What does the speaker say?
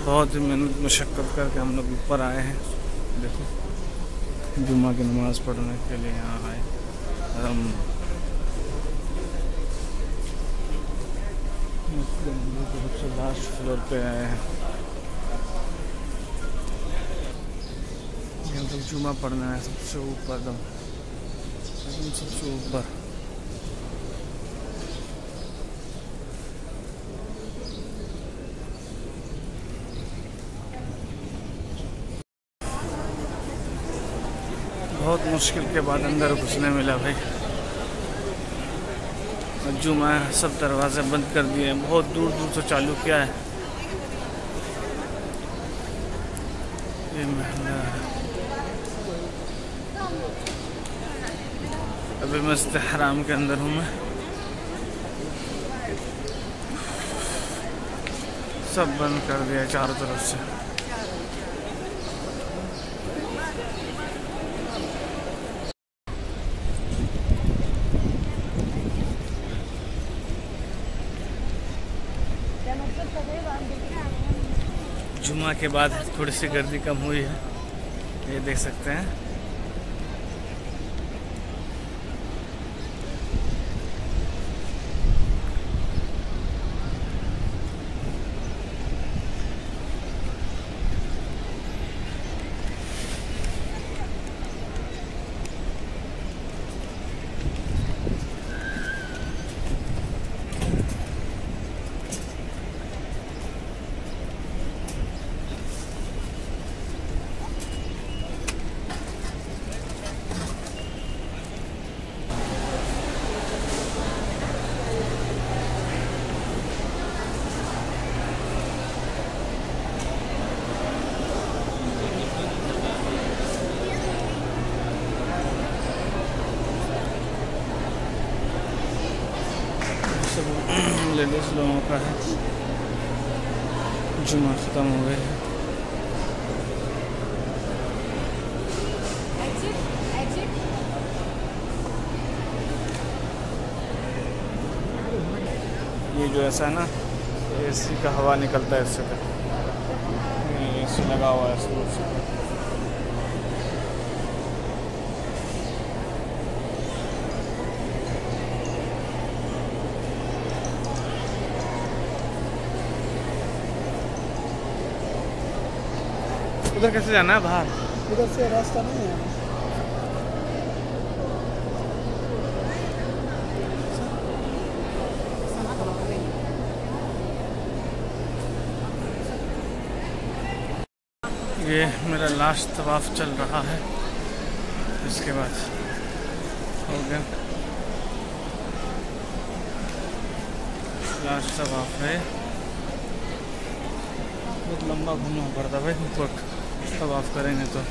बहुत ही मेहनत मशक्क़त करके हम लोग ऊपर आए हैं। देखो जुम्मा की नमाज़ पढ़ने के लिए यहाँ आए और हम सबसे लास्ट फ्लोर पे आए हैं। यहाँ तक जुम्मा पढ़ना है सबसे ऊपर, एकदम सबसे ऊपर। बहुत मुश्किल के बाद अंदर घुसने मिला भाई। जुमा सब दरवाजे बंद कर दिए, बहुत दूर दूर से चालू किया है। ये महंगा है। अभी मस्जिद हराम के अंदर हूँ मैं। सब बंद कर दिया चारों तरफ से। जुमा के बाद थोड़ी सी गर्दी कम हुई है, ये देख सकते हैं। लेडीज लोगों का है, जुमा ख़त्म हो गए हैं। ये जो ऐसा है ना, एसी का हवा निकलता है इससे, एसी लगा हुआ है इसमें से। उधर कैसे जाना है बाहर? उधर से रास्ता नहीं है। ये मेरा लास्ट तवाफ चल रहा है, इसके बाद हो गया लास्ट तवाफ है। बहुत लंबा घूमना पड़ता भाई, ऊपर तवाफ करेंगे तो।